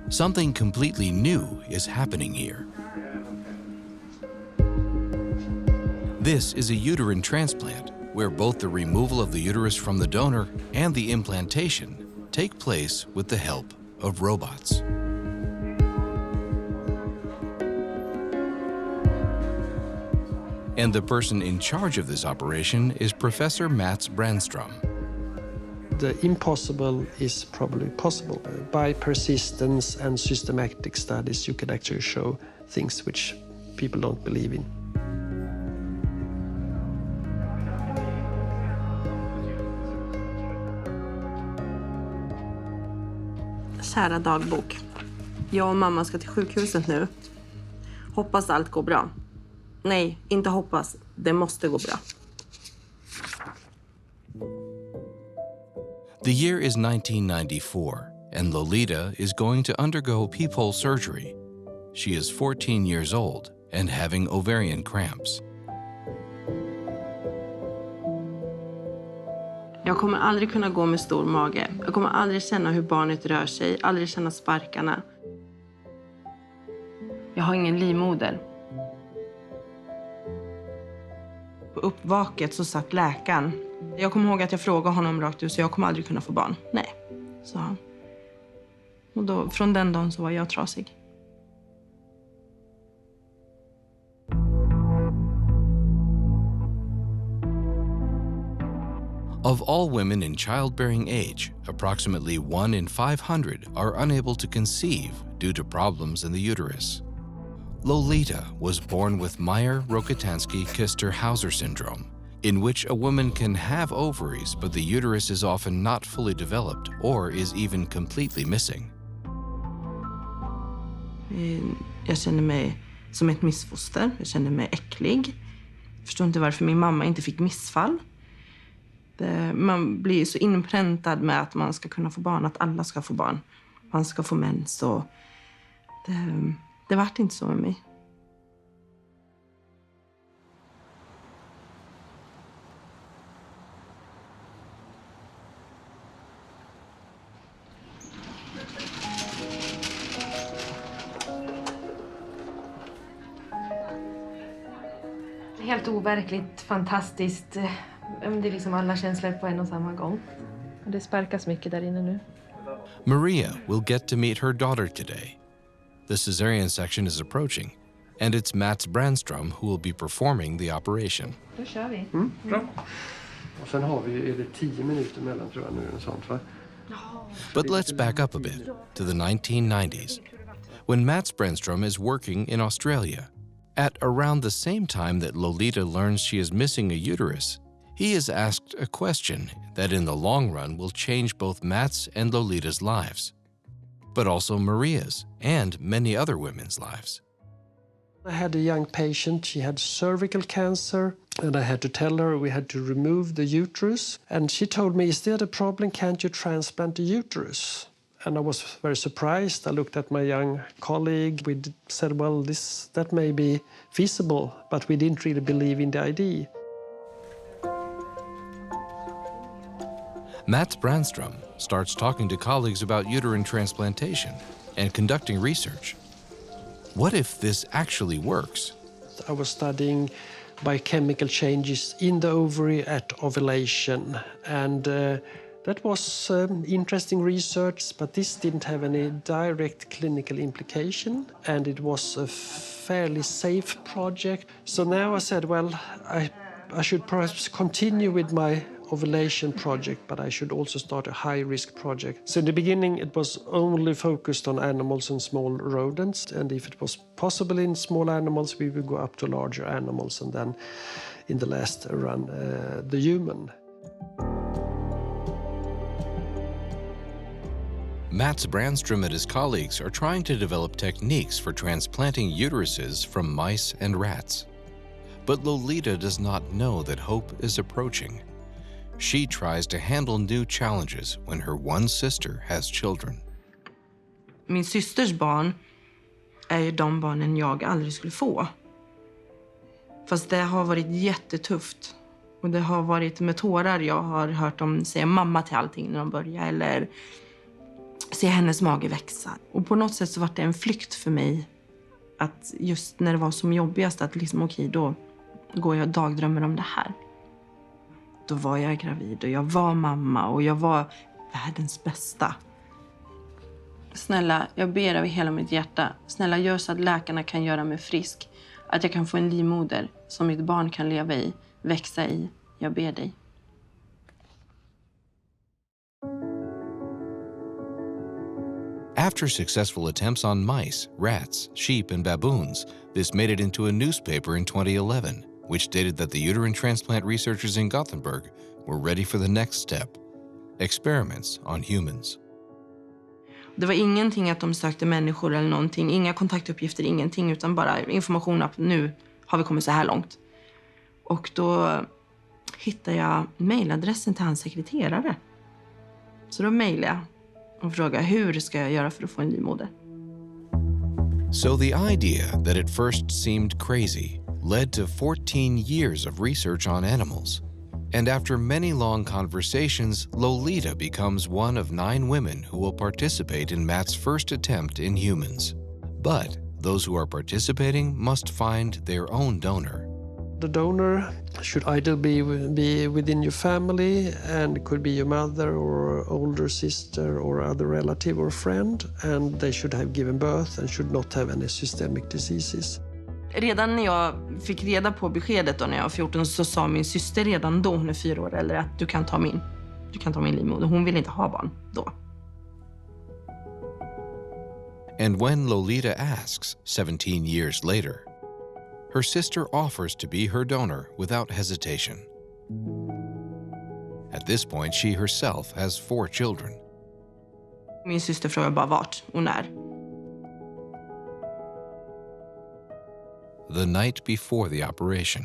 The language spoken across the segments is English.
Something completely new is happening here. This is a uterine transplant, where both the removal of the uterus from the donor and the implantation take place with the help of robots. And the person in charge of this operation is Professor Mats Brännström. The impossible is probably possible. By persistence and systematic studies, you can actually show things which people don't believe in. Kära dagbok. Jag och mamma ska till sjukhuset nu. Hoppas allt går bra. Nej, inte hoppas. Det måste gå bra. The year is 1994, and Lolita is going to undergo peephole surgery. She is 14 years old and having ovarian cramps. Jag kommer aldrig kunna gå med stor mage. Jag kommer aldrig känna hur barnet rör sig, aldrig känna sparkarna. Jag har ingen livmoder. På uppvaket så satt läkaren. Jag kommer ihåg att jag frågade honom rakt ut, så jag kommer aldrig kunna få barn. Nej, sa han. Och då, från den dagen så var jag trasig. Of all women in childbearing age, approximately 1 in 500 are unable to conceive due to problems in the uterus. Lolita was born with Meyer-Rokitansky-Kuster-Hauser syndrome, in which a woman can have ovaries, but the uterus is often not fully developed or is even completely missing. Jag känner mig som ett missfoster. Jag känner mig äcklig. Jag förstår inte varför min mamma inte fick missfall. Man blir så inpräntad med att man ska kunna få barn, att alla ska få barn. Man ska få mens, och det vart inte så med mig. Helt overkligt, fantastiskt. Det är liksom alla känslor på en och samma gång. Det sparkas mycket där inne nu. Maria will get to meet her daughter today. The cesarean section is approaching, and it's Mats Brännström who will be performing the operation. Då kör vi. Bra. Och sen har vi, är det 10 minuter mellan, tror jag nu, och sånt, va? But let's back up a bit to the 1990s, when Mats Brännström is working in Australia. At around the same time that Lolita learns she is missing a uterus, he is asked a question that in the long run will change both Mats and Lolita's lives, but also Maria's and many other women's lives. I had a young patient, she had cervical cancer, and I had to tell her we had to remove the uterus. And she told me, is there a problem, can't you transplant the uterus? And I was very surprised. I looked at my young colleague. We said, well, that may be feasible, but we didn't really believe in the idea. Mats Brännström starts talking to colleagues about uterine transplantation and conducting research. What if this actually works? I was studying biochemical changes in the ovary at ovulation, and that was interesting research, but this didn't have any direct clinical implication, and it was a fairly safe project. So now I said, well, I should perhaps continue with my ovulation project, but I should also start a high-risk project. So in the beginning, it was only focused on animals and small rodents, and if it was possible in small animals, we would go up to larger animals, and then in the last run, the human. Mats Brännström and his colleagues are trying to develop techniques for transplanting uteruses from mice and rats. But Lolita does not know that hope is approaching. She tries to handle new challenges when her one sister has children. Min systers barn är ju de barnen jag aldrig skulle få. Fast det har varit jättetufft. Och det har varit med tårar jag har hört dem säga mamma till allting när de börjar. Eller se hennes mage växa. Och på något sätt så var det en flykt för mig. Att just när det var som jobbigast att liksom okej, då går jag och dagdrömmer om det här. Då var jag gravid och jag var mamma och jag var världens bästa. Snälla, jag ber av hela mitt hjärta. Snälla, gör så att läkarna kan göra mig frisk. Att jag kan få en livmoder som mitt barn kan leva i, växa i. Jag ber dig. After successful attempts on mice, rats, sheep, and baboons, this made it into a newspaper in 2011, which stated that the uterine transplant researchers in Gothenburg were ready for the next step, experiments on humans. Det var ingenting att de sökte människor eller någonting. Inga kontaktuppgifter, ingenting. Utan bara information att nu har vi kommit så här långt. Och då hittade jag mejladressen till hans sekreterare. Så då mejlade jag och frågade hur ska jag göra för att få en livmoder. So the idea that at first seemed crazy led to 14 years of research on animals. And after many long conversations, Lolita becomes one of 9 women who will participate in Matt's first attempt in humans. But those who are participating must find their own donor. The donor should either be within your family and could be your mother or older sister or other relative or friend, and they should have given birth and should not have any systemic diseases. Redan när jag fick reda på beskedet då när jag var 14 så sa min syster redan då, hon är 4 år äldre, att du kan ta min livmoder. Hon vill inte ha barn då. And when Lolita asks 17 years later, her sister offers to be her donor without hesitation. At this point, she herself has 4 children. Min syster frågar bara vart och när. The night before the operation.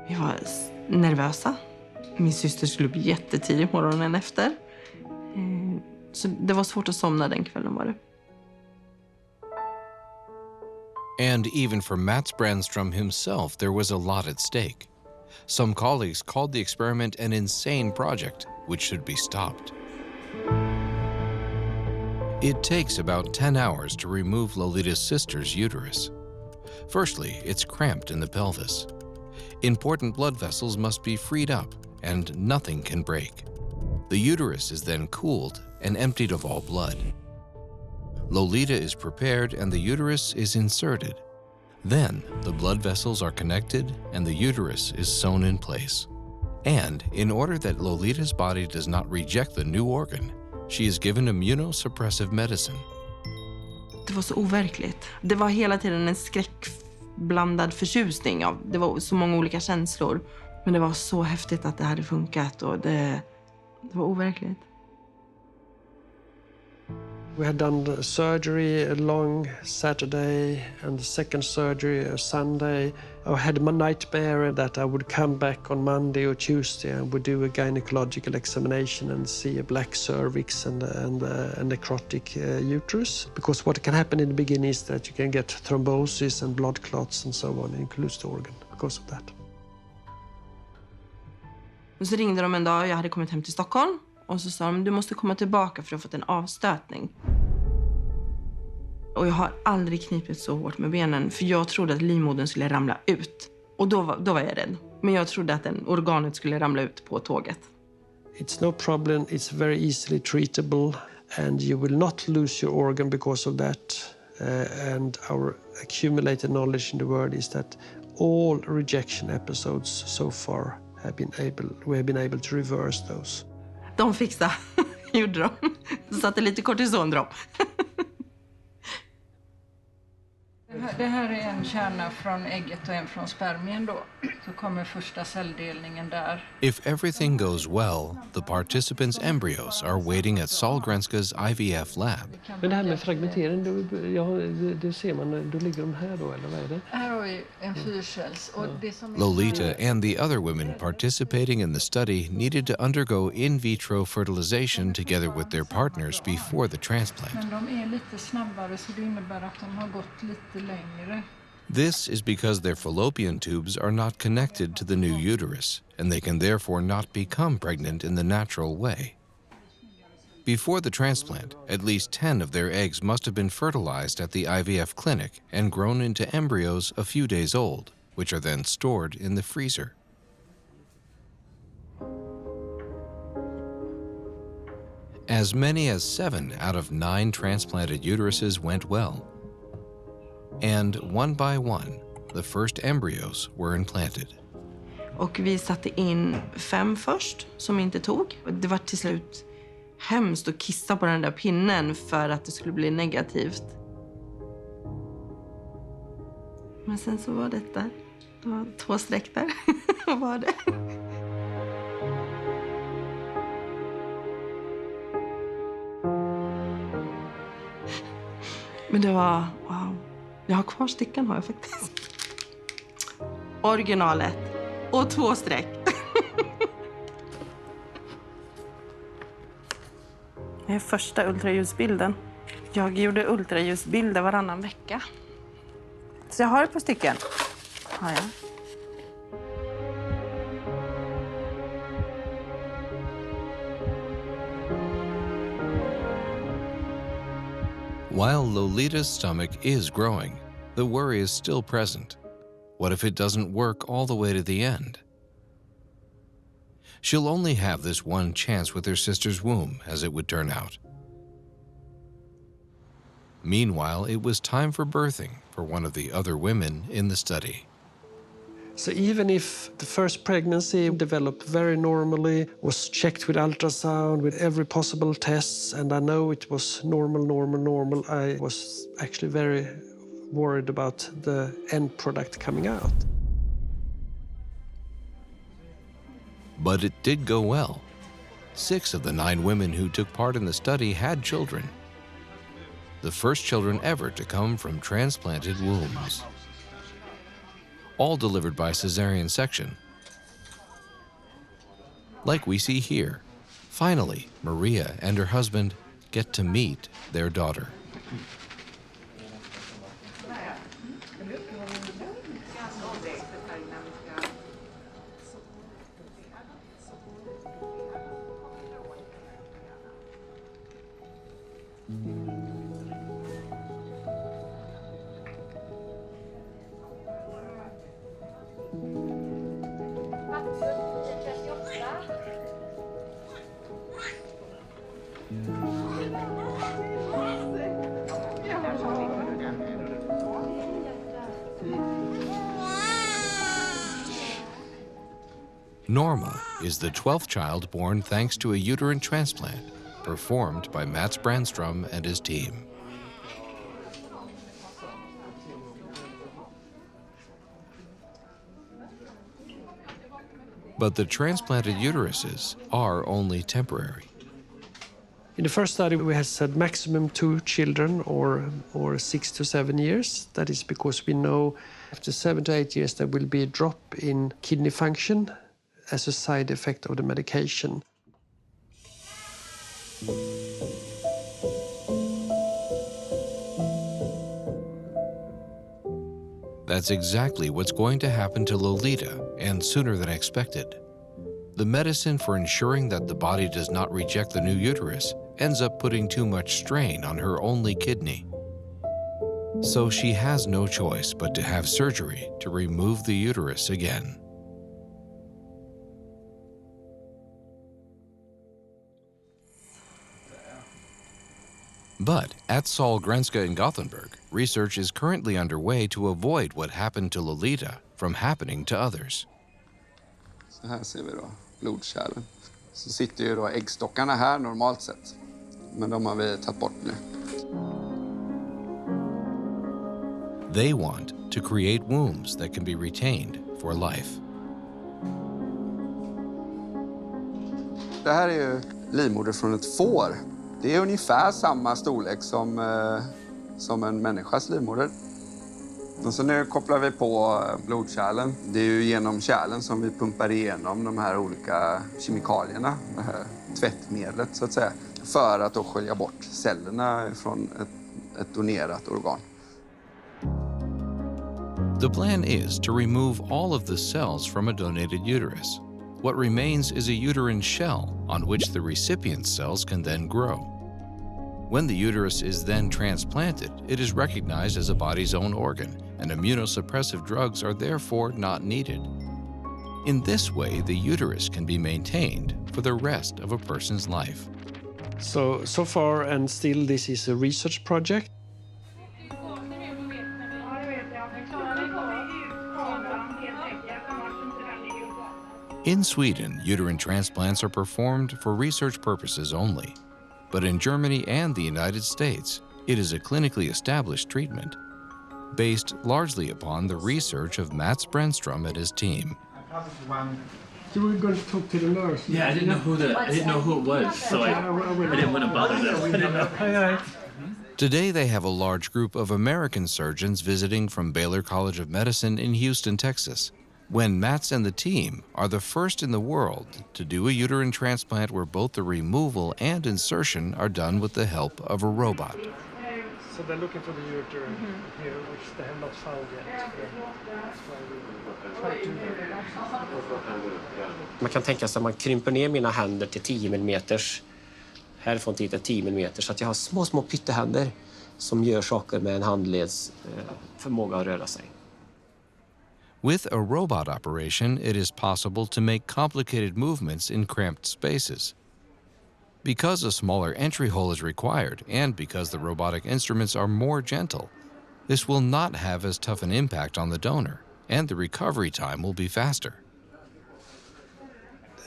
Vi var nervösa. Min syster skulle bli jättetidig morgonen efter. Så det var svårt att somna den kvällen var det. And even for Mats Brännström himself, there was a lot at stake. Some colleagues called the experiment an insane project, which should be stopped. It takes about 10 hours to remove Lolita's sister's uterus. Firstly, it's cramped in the pelvis. Important blood vessels must be freed up, and nothing can break. The uterus is then cooled and emptied of all blood. Lolita is prepared and the uterus is inserted. Then, the blood vessels are connected and the uterus is sewn in place. And, in order that Lolita's body does not reject the new organ, she is given immunosuppressive medicine. Det var så overkligt. Det var hela tiden en skräckblandad förtjusning. Det var så många olika känslor. Men det var så häftigt att det hade funkat och det var overkligt. We had done surgery a long Saturday and the second surgery a Sunday. I had a nightmare that I would come back on Monday or Tuesday and would do a gynecological examination and see a black cervix and a necrotic uterus. Because what can happen in the beginning is that you can get thrombosis and blood clots and so on, includes the organ because of that. Och så ringde de en dag och jag hade kommit hem till Stockholm. Och så sa de, du måste komma tillbaka för att ha fått en avstötning. Och jag har aldrig knipit så hårt med benen. För jag trodde att livmodern skulle ramla ut. Och då var jag rädd. Men jag trodde att organet skulle ramla ut på tåget. It's no problem, it's very easily treatable. And you will not lose your organ because of that. And our accumulated knowledge in the world is that all rejection episodes so far we have been able to reverse those. De fixade, gjorde de. Satte lite kortisondropp. Det här är en kärna från ägget och en från spermien då. Så kommer första celldelningen där. If everything goes well, the participants' embryos are waiting at Sahlgrenska's IVF lab. Men det här med fragmentering, det ser man, då ligger de här då, eller vad är det? Här har vi en fyrcells. Och det som är Lolita and the other women participating in the study needed to undergo in vitro fertilization together with their partners before the transplant. Men de är lite snabbare så det innebär att de har gått lite längre. This is because their fallopian tubes are not connected to the new uterus, and they can therefore not become pregnant in the natural way. Before the transplant, at least 10 of their eggs must have been fertilized at the IVF clinic and grown into embryos a few days old, which are then stored in the freezer. As many as 7 out of 9 transplanted uteruses went well. And one by one, the first embryos were implanted. Och vi satte in 5 först som inte tog. Det var till slut hemskt att kissa på den där pinnen för att det skulle bli negativt. Men sen så var detta. Det var 2 streck där. Vad var det? Men det var, wow. Jag har kvar stickan har jag faktiskt. Originalet. Och 2 streck. Det är första ultraljusbilden. Jag gjorde ultraljusbilder varannan vecka. Så jag har ett par stycken. Har jag. While Lolita's stomach is growing, the worry is still present. What if it doesn't work all the way to the end? She'll only have this one chance with her sister's womb, as it would turn out. Meanwhile, it was time for birthing for one of the other women in the study. So even if the first pregnancy developed very normally, was checked with ultrasound, with every possible tests, and I know it was normal, I was actually very worried about the end product coming out. But it did go well. 6 of the 9 women who took part in the study had children. The first children ever to come from transplanted wombs. All delivered by cesarean section. Like we see here, finally, Maria and her husband get to meet their daughter. Norma is the 12th child born thanks to a uterine transplant performed by Mats Brännström and his team. But the transplanted uteruses are only temporary. In the first study, we had said maximum 2 children or 6 to 7 years. That is because we know after 7 to 8 years there will be a drop in kidney function as a side effect of the medication. That's exactly what's going to happen to Lolita, and sooner than expected. The medicine for ensuring that the body does not reject the new uterus ends up putting too much strain on her only kidney. So she has no choice but to have surgery to remove the uterus again. But at Sahlgrenska in Gothenburg, research is currently underway to avoid what happened to Lolita from happening to others. Så här ser vi då blodkärlen. Så sitter ju då äggstockarna här normalt sett. Men de har vi tagit bort nu. They want to create wombs that can be retained for life. Det här är ju livmoder från ett får. Det är ungefär samma storlek som en människas livmoder. Och så nu kopplar vi på blodkärlen. Det är ju genom kärlen som vi pumpar igenom de här olika kemikalierna, det här tvättmedlet så att säga, för att då skölja bort cellerna från ett donerat organ. The plan is to remove all of the cells from a donated uterus. What remains is a uterine shell on which the recipient's cells can then grow. When the uterus is then transplanted, it is recognized as a body's own organ, and immunosuppressive drugs are therefore not needed. In this way, the uterus can be maintained for the rest of a person's life. So far, and still, this is a research project. In Sweden, uterine transplants are performed for research purposes only. But in Germany and the United States, it is a clinically established treatment, based largely upon the research of Mats Brännström and his team. You were going to talk to the nurse. Yeah, I didn't know who it was, so I didn't want to bother them. Today, they have a large group of American surgeons visiting from Baylor College of Medicine in Houston, Texas, when Mats and the team are the first in the world to do a uterine transplant where both the removal and insertion are done with the help of a robot. So they're looking for the uterine here, which they have not found yet. Man kan tänka sig att man krymper ner mina händer till 10 mm. Härifrån till 10 mm. Så att jag har små pyttehänder som gör saker med en handleds förmåga att röra sig. With a robot operation, it is possible to make complicated movements in cramped spaces. Because a smaller entry hole is required, and because the robotic instruments are more gentle, this will not have as tough an impact on the donor, and the recovery time will be faster.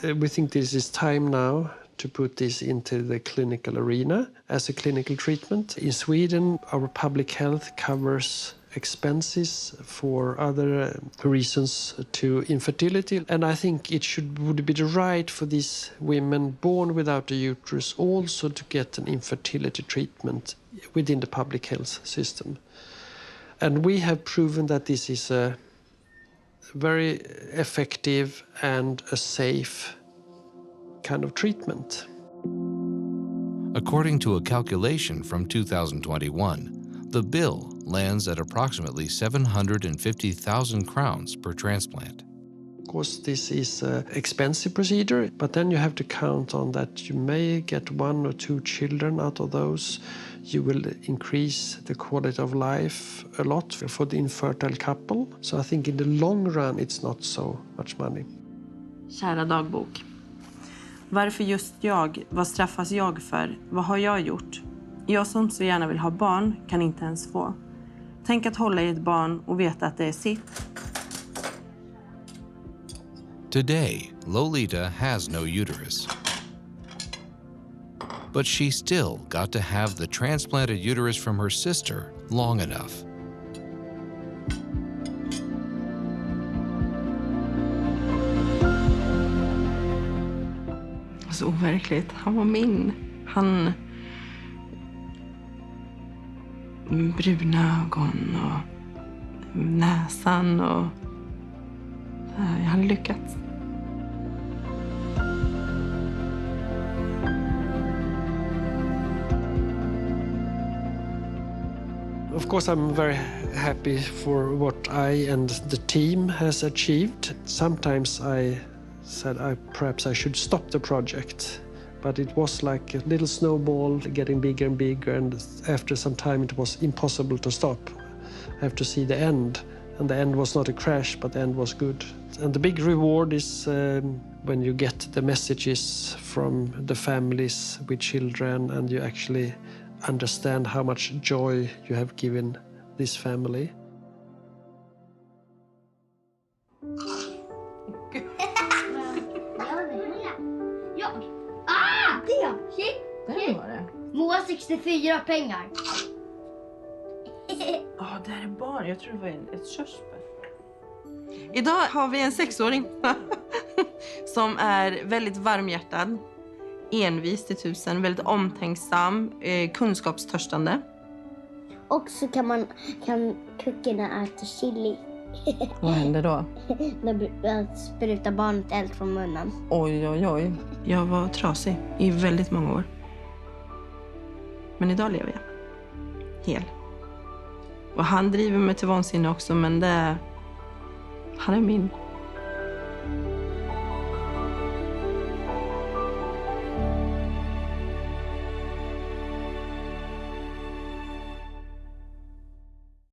We think this is time now to put this into the clinical arena as a clinical treatment. In Sweden, our public health covers expenses for other reasons to infertility, and I think it would be the right for these women born without a uterus also to get an infertility treatment within the public health system. And we have proven that this is a very effective and a safe kind of treatment. According to a calculation from 2021, the bill lands at approximately 750,000 crowns per transplant. Of course, this is an expensive procedure, but then you have to count on that you may get 1 or 2 children out of those. You will increase the quality of life a lot for the infertile couple. So I think in the long run, it's not so much money. Kära dagbok. Varför just jag? Vad straffas jag för? Vad har jag gjort? Jag som så gärna vill ha barn kan inte ens få. Tänk att hålla i ett barn och veta att det är sitt. Today, Lolita has no uterus. But she still got to have the transplanted uterus from her sister long enough. Så overkligt. Han var min. Han... bruna ögon och näsan och... jag hade lyckats. Of course, I'm very happy for what I and the team has achieved. Sometimes I said perhaps I should stop the project, but it was like a little snowball getting bigger and bigger, and after some time it was impossible to stop. I have to see the end, and the end was not a crash, but the end was good. And the big reward is when you get the messages from the families with children and you actually understand how much joy you have given this family. Det var det. Moa 64 pengar. Ja, det här är barn. Jag tror det var ett körsbär. Idag har vi en 6-åring som är väldigt varmhjärtad, envis till 1000, väldigt omtänksam, kunskapstörstande. Och så kan kuckorna äta chili. Vad händer då? När sprutar barnet eld från munnen. Oj, oj, oj. Jag var trasig i väldigt många år. Men idag lever jag. Hel. Och han driver mig till vansinne också, men han är min.